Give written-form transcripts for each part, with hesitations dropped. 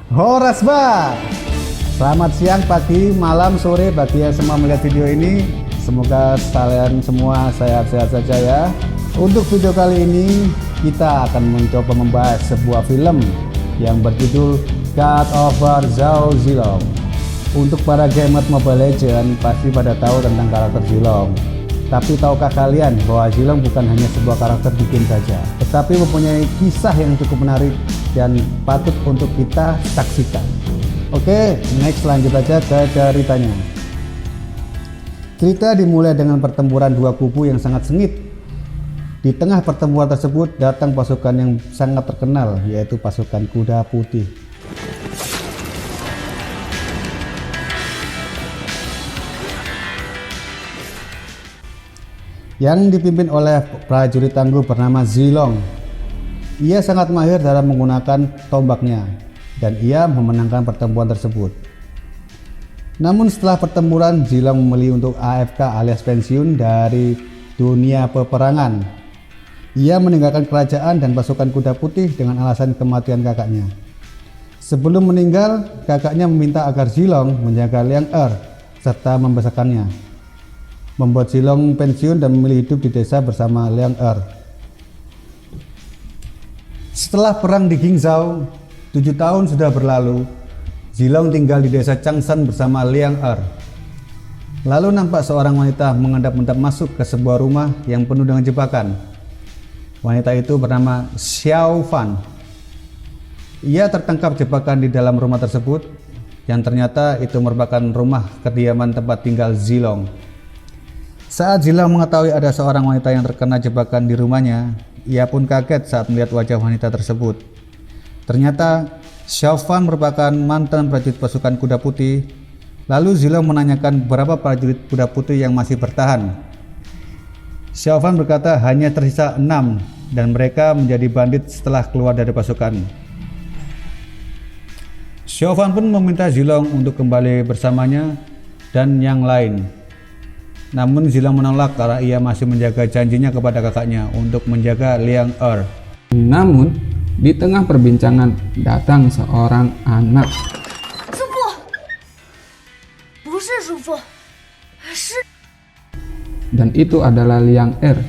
Horas Bar. Selamat siang, pagi, malam, sore bagi yang semua melihat video ini. Semoga kalian semua sehat-sehat saja ya. Untuk video kali ini kita akan mencoba membahas sebuah film yang berjudul God of War Zhao Zilong. Untuk para gamer Mobile Legends pasti pada tahu tentang karakter Zilong. Tapi tahukah kalian bahwa Zilong bukan hanya sebuah karakter di game saja, tetapi mempunyai kisah yang cukup menarik dan patut untuk kita saksikan. Oke, next lanjut aja ke ceritanya. Cerita dimulai dengan pertempuran dua kubu yang sangat sengit. Di tengah pertempuran tersebut datang pasukan yang sangat terkenal, yaitu pasukan kuda putih. Yang dipimpin oleh prajurit tangguh bernama Zilong. Ia sangat mahir dalam menggunakan tombaknya dan ia memenangkan pertempuran tersebut. Namun setelah pertempuran, Zilong memilih untuk AFK alias pensiun dari dunia peperangan. Ia meninggalkan kerajaan dan pasukan kuda putih dengan alasan kematian kakaknya. Sebelum meninggal, kakaknya meminta agar Zilong menjaga Liang Er serta membesarkannya, membuat Zilong pensiun dan memilih hidup di desa bersama Liang Er. Setelah perang di Qingzhou, 7 tahun sudah berlalu. Zilong tinggal di desa Changshan bersama Liang Er. Lalu nampak seorang wanita mengendap-endap masuk ke sebuah rumah yang penuh dengan jebakan. Wanita itu bernama Xiao Fan. Ia tertangkap jebakan di dalam rumah tersebut, yang ternyata itu merupakan rumah kediaman tempat tinggal Zilong. Saat Zilong mengetahui ada seorang wanita yang terkena jebakan di rumahnya, ia pun kaget saat melihat wajah wanita tersebut. Ternyata Xiao Fan merupakan mantan prajurit pasukan kuda putih. Lalu Zilong menanyakan berapa prajurit kuda putih yang masih bertahan. Xiao Fan berkata hanya tersisa 6 dan mereka menjadi bandit setelah keluar dari pasukan. Xiao Fan pun meminta Zilong untuk kembali bersamanya dan yang lain. Namun Zilong menolak karena ia masih menjaga janjinya kepada kakaknya untuk menjaga Liang Er. Namun di tengah perbincangan datang seorang anak. Dan itu adalah Liang Er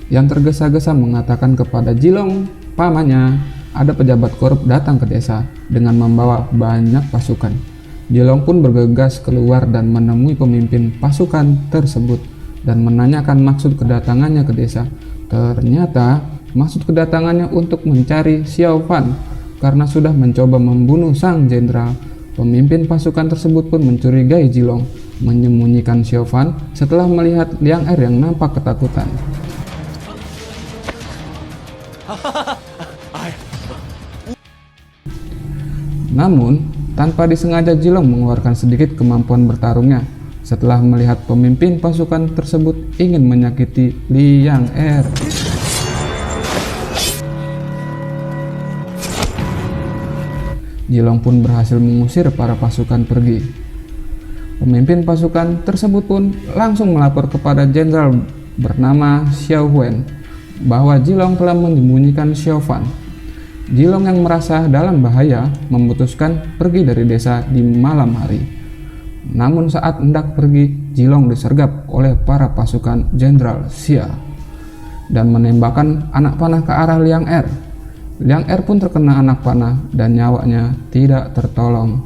yang tergesa-gesa mengatakan kepada Zilong, pamannya, ada pejabat korup datang ke desa dengan membawa banyak pasukan. Zilong pun bergegas keluar dan menemui pemimpin pasukan tersebut dan menanyakan maksud kedatangannya ke desa. Ternyata maksud kedatangannya untuk mencari Xiao Fan karena sudah mencoba membunuh sang jenderal. Pemimpin pasukan tersebut pun mencurigai Zilong menyembunyikan Xiao Fan setelah melihat Liang Er yang nampak ketakutan. Namun tanpa disengaja Zilong mengeluarkan sedikit kemampuan bertarungnya setelah melihat pemimpin pasukan tersebut ingin menyakiti Liang Er. Zilong pun berhasil mengusir para pasukan pergi. Pemimpin pasukan tersebut pun langsung melapor kepada jenderal bernama Xiao Huan bahwa Zilong telah menyembunyikan Xiao Fan. Zilong yang merasa dalam bahaya memutuskan pergi dari desa di malam hari. Namun saat hendak pergi, Zilong disergap oleh para pasukan Jenderal Xia dan menembakkan anak panah ke arah Liang Er. Liang Er pun terkena anak panah dan nyawanya tidak tertolong.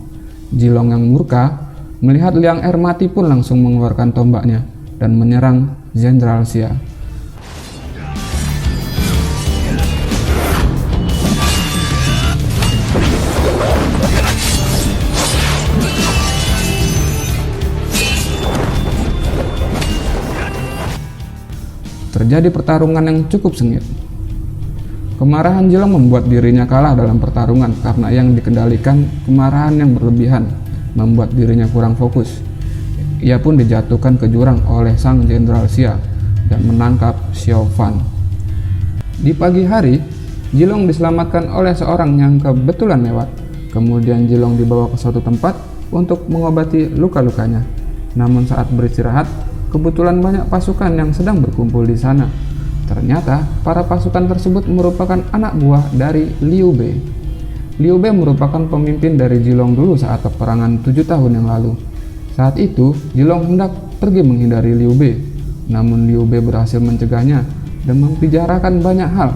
Zilong yang murka melihat Liang Er mati pun langsung mengeluarkan tombaknya dan menyerang Jenderal Xia. Terjadi pertarungan yang cukup sengit. Kemarahan Zilong membuat dirinya kalah dalam pertarungan karena yang dikendalikan kemarahan yang berlebihan membuat dirinya kurang fokus. Ia pun dijatuhkan ke jurang oleh sang jenderal Xia dan menangkap Xiao Fan. Di pagi hari, Zilong diselamatkan oleh seorang yang kebetulan lewat. Kemudian Zilong dibawa ke suatu tempat untuk mengobati luka-lukanya. Namun saat beristirahat, kebetulan banyak pasukan yang sedang berkumpul di sana. Ternyata para pasukan tersebut merupakan anak buah dari Liu Bei. Liu Bei merupakan pemimpin dari Jilong dulu saat peperangan 7 tahun yang lalu. Saat itu, Jilong hendak pergi menghindari Liu Bei, namun Liu Bei berhasil mencegahnya dan membicarakan banyak hal,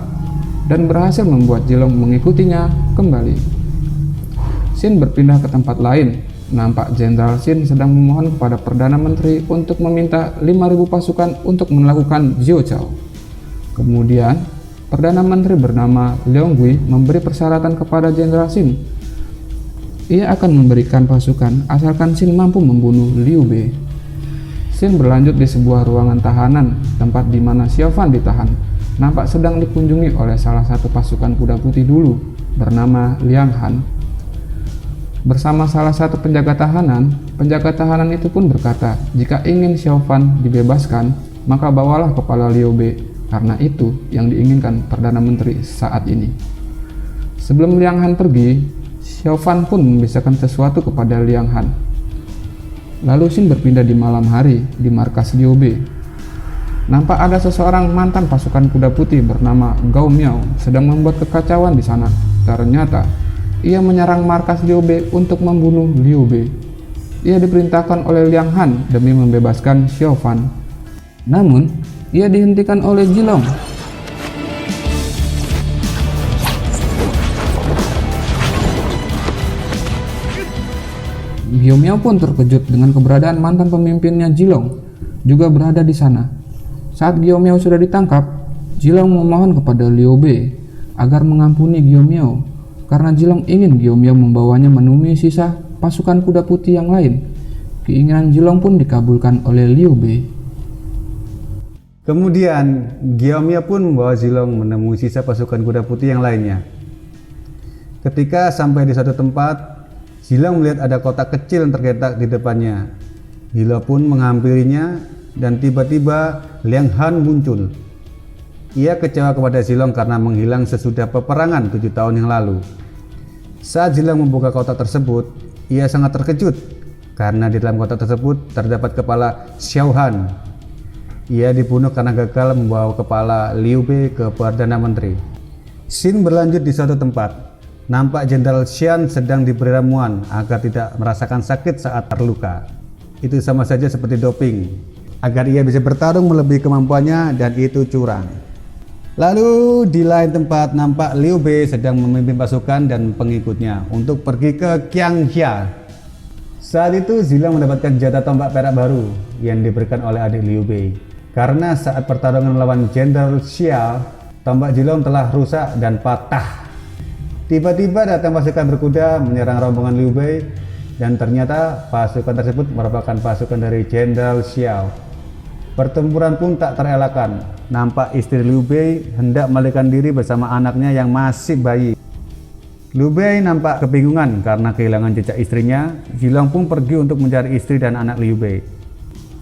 dan berhasil membuat Jilong mengikutinya kembali. Xin berpindah ke tempat lain. Nampak Jenderal Xin sedang memohon kepada Perdana Menteri untuk meminta 5.000 pasukan untuk melakukan Jiu Zhao. Kemudian, Perdana Menteri bernama Leong Gui memberi persyaratan kepada Jenderal Xin. Ia akan memberikan pasukan asalkan Xin mampu membunuh Liu Bei. Xin berlanjut di sebuah ruangan tahanan, tempat di mana Xiao Fan ditahan. Nampak sedang dikunjungi oleh salah satu pasukan kuda putih dulu, bernama Liang Han. Bersama salah satu penjaga tahanan itu pun berkata, jika ingin Xiao Fan dibebaskan, maka bawalah kepala Liu Bei, karena itu yang diinginkan Perdana Menteri saat ini. Sebelum Liang Han pergi, Xiao Fan pun membisikkan sesuatu kepada Liang Han. Lalu Xin berpindah di malam hari di markas Liu Bei. Nampak ada seseorang mantan pasukan kuda putih bernama Gao Miao sedang membuat kekacauan di sana. Ternyata ia menyerang markas Liu Bei untuk membunuh Liu Bei. Ia diperintahkan oleh Liang Han demi membebaskan Xiao Fan. Namun, ia dihentikan oleh Jilong. Gao Miao pun terkejut dengan keberadaan mantan pemimpinnya Jilong juga berada di sana. Saat Gao Miao sudah ditangkap, Jilong memohon kepada Liu Bei agar mengampuni Gao Miao karena Jilong ingin Gao Miao membawanya menemui sisa pasukan kuda putih yang lain. Keinginan Jilong pun dikabulkan oleh Liu Bei. Kemudian, Gao Miao pun membawa Jilong menemui sisa pasukan kuda putih yang lainnya. Ketika sampai di suatu tempat, Jilong melihat ada kotak kecil yang tergeletak di depannya. Jilong pun menghampirinya dan tiba-tiba Liang Han muncul. Ia kecewa kepada Jilong karena menghilang sesudah peperangan 7 tahun yang lalu. Saat Jilong membuka kotak tersebut, ia sangat terkejut karena di dalam kotak tersebut terdapat kepala Xiao Han. Ia dibunuh karena gagal membawa kepala Liu Bei ke Perdana Menteri. Xin berlanjut di suatu tempat. Nampak Jenderal Xian sedang diberi ramuan agar tidak merasakan sakit saat terluka. Itu sama saja seperti doping, agar ia bisa bertarung melebihi kemampuannya, dan itu curang. Lalu di lain tempat nampak Liu Bei sedang memimpin pasukan dan pengikutnya untuk pergi ke Qianghia. Saat itu Jilong mendapatkan jatah tombak perak baru yang diberikan oleh adik Liu Bei. Karena saat pertarungan melawan Jenderal Xia, tombak Jilong telah rusak dan patah. Tiba-tiba datang pasukan berkuda menyerang rombongan Liu Bei, dan ternyata pasukan tersebut merupakan pasukan dari Jenderal Xiao. Pertempuran pun tak terelakkan. Nampak istri Liu Bei hendak melarikan diri bersama anaknya yang masih bayi. Liu Bei nampak kebingungan karena kehilangan jejak istrinya. Jilong pun pergi untuk mencari istri dan anak Liu Bei.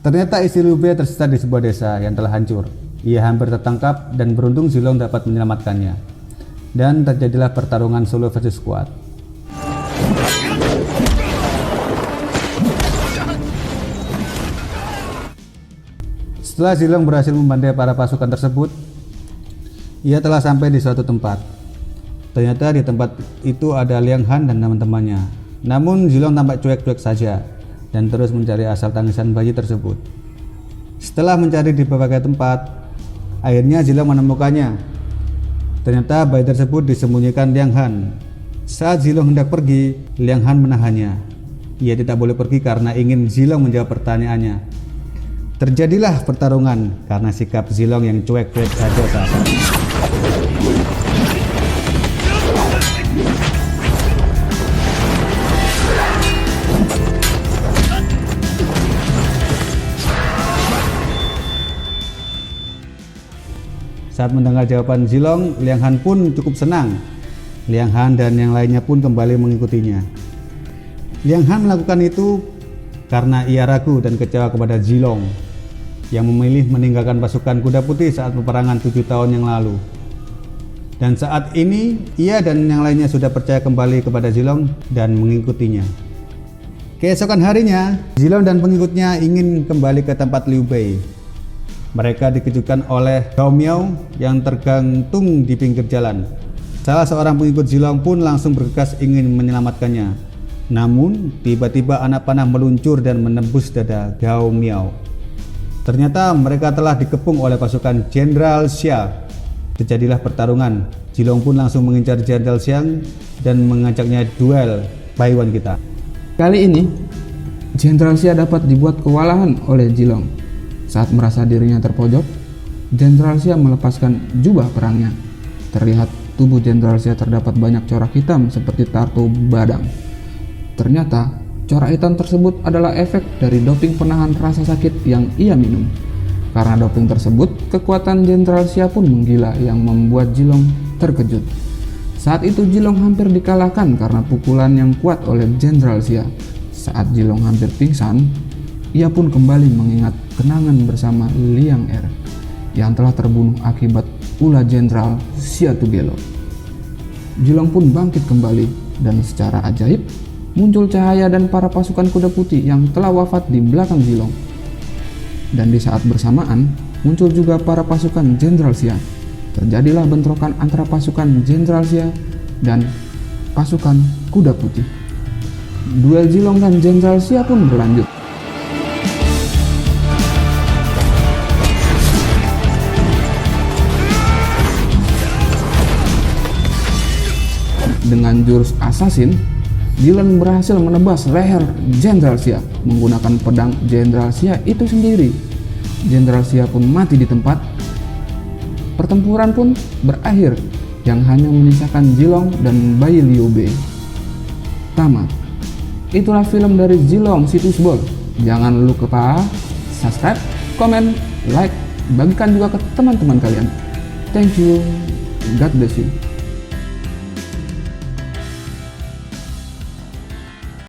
Ternyata istri Liu Bei tersesat di sebuah desa yang telah hancur. Ia hampir tertangkap dan beruntung Jilong dapat menyelamatkannya. Dan terjadilah pertarungan solo versus squad. Setelah Jilong berhasil membantai para pasukan tersebut, ia telah sampai di suatu tempat. Ternyata di tempat itu ada Liang Han dan teman-temannya. Namun Jilong tampak cuek-cuek saja dan terus mencari asal tangisan bayi tersebut. Setelah mencari di berbagai tempat, akhirnya Jilong menemukannya. Ternyata bayi tersebut disembunyikan Liang Han. Saat Jilong hendak pergi, Liang Han menahannya. Ia tidak boleh pergi karena ingin Jilong menjawab pertanyaannya. Terjadilah pertarungan karena sikap Jilong yang cuek-cuek saja saat itu. Saat mendengar jawaban Jilong, Liang Han pun cukup senang. Liang Han dan yang lainnya pun kembali mengikutinya. Liang Han melakukan itu karena ia ragu dan kecewa kepada Jilong yang memilih meninggalkan pasukan kuda putih saat peperangan 7 tahun yang lalu. Dan saat ini, ia dan yang lainnya sudah percaya kembali kepada Jilong dan mengikutinya. Keesokan harinya, Jilong dan pengikutnya ingin kembali ke tempat Liu Bei. Mereka dikejutkan oleh Gao Miao yang tergantung di pinggir jalan. Salah seorang pengikut Zilong pun langsung bergegas ingin menyelamatkannya. Namun, tiba-tiba anak panah meluncur dan menembus dada Gao Miao. Ternyata mereka telah dikepung oleh pasukan Jenderal Xia. Terjadilah pertarungan. Zilong pun langsung mengincar Jenderal Xiang dan mengajaknya duel buy one kita. Kali ini, Jenderal Xia dapat dibuat kewalahan oleh Zilong. Saat merasa dirinya terpojok, Jenderal Xia melepaskan jubah perangnya. Terlihat tubuh Jenderal Xia terdapat banyak corak hitam seperti tato badang. Ternyata, corak hitam tersebut adalah efek dari doping penahan rasa sakit yang ia minum. Karena doping tersebut, kekuatan Jenderal Xia pun menggila yang membuat Zilong terkejut. Saat itu Zilong hampir dikalahkan karena pukulan yang kuat oleh Jenderal Xia. Saat Zilong hampir pingsan, ia pun kembali mengingat kenangan bersama Liang Er yang telah terbunuh akibat ulah Jenderal Xia Tugelo. Zilong pun bangkit kembali dan secara ajaib muncul cahaya dan para pasukan kuda putih yang telah wafat di belakang Zilong. Dan di saat bersamaan muncul juga para pasukan Jenderal Xia. Terjadilah bentrokan antara pasukan Jenderal Xia dan pasukan kuda putih. Duel Zilong dan Jenderal Xia pun berlanjut. Dengan jurus assassin, Zilong berhasil menebas leher Jenderal Xia menggunakan pedang Jenderal Xia itu sendiri. Jenderal Xia pun mati di tempat. Pertempuran pun berakhir yang hanya menyisakan Zilong dan bayi Liu Bei. Tamat. Itulah film dari Zilong Situs Ball. Jangan lupa subscribe, komen, like, bagikan juga ke teman-teman kalian. Thank you. God bless you.